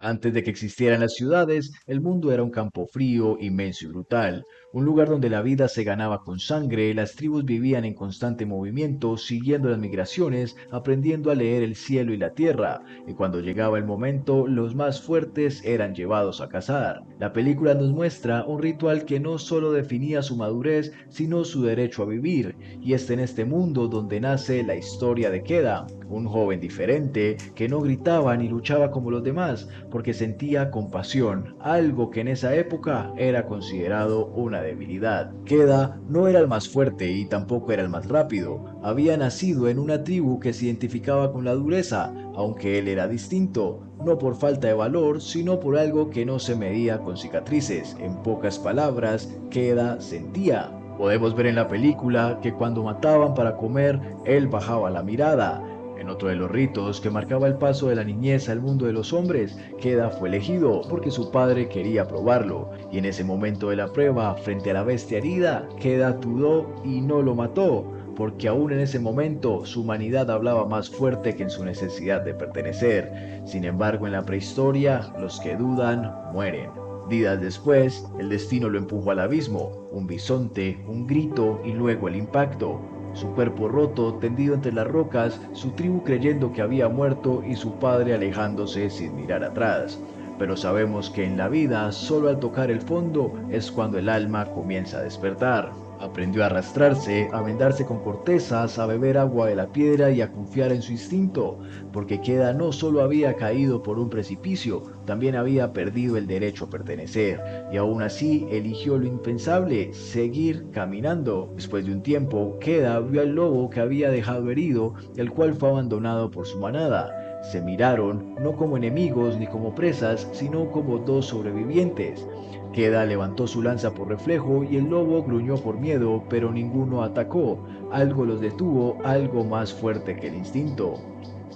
Antes de que existieran las ciudades, el mundo era un campo frío, inmenso y brutal, un lugar donde la vida se ganaba con sangre, las tribus vivían en constante movimiento, siguiendo las migraciones, aprendiendo a leer el cielo y la tierra, y cuando llegaba el momento, los más fuertes eran llevados a cazar. La película nos muestra un ritual que no solo definía su madurez, sino su derecho a vivir, y es en este mundo donde nace la historia de Keda, un joven diferente que no gritaba ni luchaba como los demás, porque sentía compasión, algo que en esa época era considerado una debilidad. Keda no era el más fuerte y tampoco era el más rápido. Había nacido en una tribu que se identificaba con la dureza, aunque él era distinto, no por falta de valor, sino por algo que no se medía con cicatrices. En pocas palabras, Keda sentía. Podemos ver en la película que cuando mataban para comer, él bajaba la mirada. En otro de los ritos que marcaba el paso de la niñez al mundo de los hombres, Keda fue elegido porque su padre quería probarlo, y en ese momento de la prueba, frente a la bestia herida, Keda dudó y no lo mató, porque aún en ese momento su humanidad hablaba más fuerte que en su necesidad de pertenecer. Sin embargo, en la prehistoria, los que dudan mueren. Días después, el destino lo empujó al abismo, un bisonte, un grito y luego el impacto. Su cuerpo roto, tendido entre las rocas, su tribu creyendo que había muerto y su padre alejándose sin mirar atrás. Pero sabemos que en la vida, solo al tocar el fondo es cuando el alma comienza a despertar. Aprendió a arrastrarse, a vendarse con cortezas, a beber agua de la piedra y a confiar en su instinto, porque Keda no solo había caído por un precipicio, también había perdido el derecho a pertenecer, y aún así eligió lo impensable, seguir caminando. Después de un tiempo, Keda vio al lobo que había dejado herido, el cual fue abandonado por su manada. Se miraron no como enemigos ni como presas, sino como dos sobrevivientes. Keda levantó su lanza por reflejo y el lobo gruñó por miedo, pero ninguno atacó. Algo los detuvo, algo más fuerte que el instinto.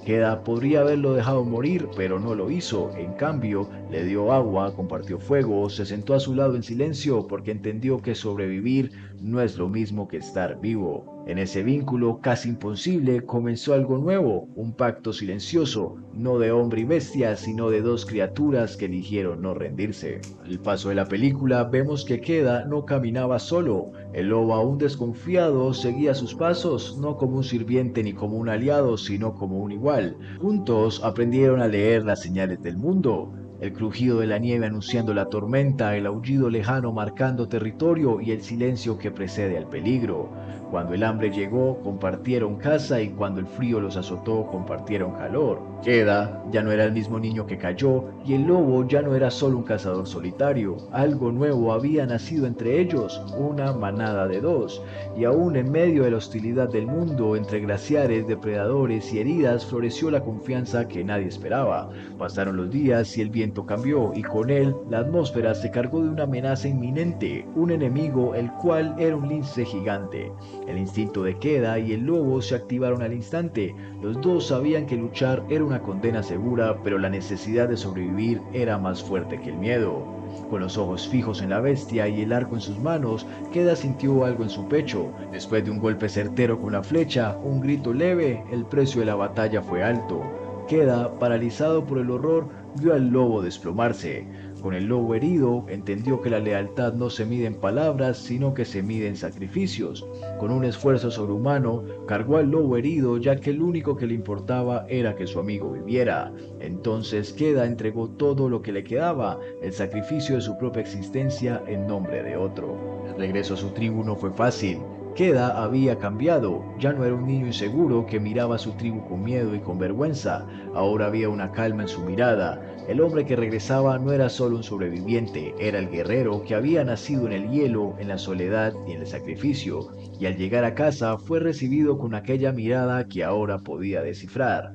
Keda podría haberlo dejado morir, pero no lo hizo. En cambio, le dio agua, compartió fuego, se sentó a su lado en silencio porque entendió que sobrevivir no es lo mismo que estar vivo. En ese vínculo casi imposible comenzó algo nuevo, un pacto silencioso, no de hombre y bestia, sino de dos criaturas que eligieron no rendirse. Al paso de la película vemos que Keda no caminaba solo, el lobo aún desconfiado seguía sus pasos, no como un sirviente ni como un aliado, sino como un igual. Juntos aprendieron a leer las señales del mundo, el crujido de la nieve anunciando la tormenta, el aullido lejano marcando territorio y el silencio que precede al peligro. Cuando el hambre llegó, compartieron casa y cuando el frío los azotó, compartieron calor. Keda ya no era el mismo niño que cayó y el lobo ya no era solo un cazador solitario. Algo nuevo había nacido entre ellos, una manada de dos. Y aún en medio de la hostilidad del mundo, entre glaciares, depredadores y heridas, floreció la confianza que nadie esperaba. Pasaron los días y el viento cambió, y con él la atmósfera se cargó de una amenaza inminente, un enemigo el cual era un lince gigante. El instinto de Keda y el lobo se activaron al instante. Los dos sabían que luchar era una condena segura, pero la necesidad de sobrevivir era más fuerte que el miedo. Con los ojos fijos en la bestia y el arco en sus manos, Keda sintió algo en su pecho. Después de un golpe certero con la flecha, un grito leve, el precio de la batalla fue alto. Keda, paralizado por el horror, vio al lobo desplomarse. Con el lobo herido, entendió que la lealtad no se mide en palabras, sino que se mide en sacrificios. Con un esfuerzo sobrehumano, cargó al lobo herido, ya que lo único que le importaba era que su amigo viviera. Entonces Keda entregó todo lo que le quedaba, el sacrificio de su propia existencia en nombre de otro. El regreso a su tribu no fue fácil. Keda había cambiado, ya no era un niño inseguro que miraba a su tribu con miedo y con vergüenza, ahora había una calma en su mirada. El hombre que regresaba no era solo un sobreviviente, era el guerrero que había nacido en el hielo, en la soledad y en el sacrificio, y al llegar a casa fue recibido con aquella mirada que ahora podía descifrar.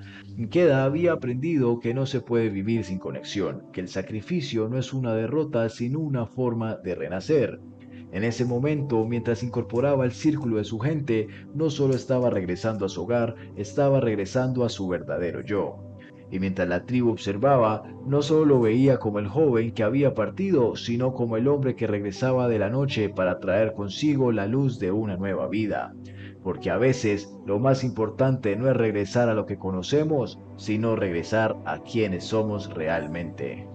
Keda había aprendido que no se puede vivir sin conexión, que el sacrificio no es una derrota sino una forma de renacer. En ese momento, mientras incorporaba el círculo de su gente, no solo estaba regresando a su hogar, estaba regresando a su verdadero yo. Y mientras la tribu observaba, no solo lo veía como el joven que había partido, sino como el hombre que regresaba de la noche para traer consigo la luz de una nueva vida. porque a veces lo más importante no es regresar a lo que conocemos, sino regresar a quienes somos realmente.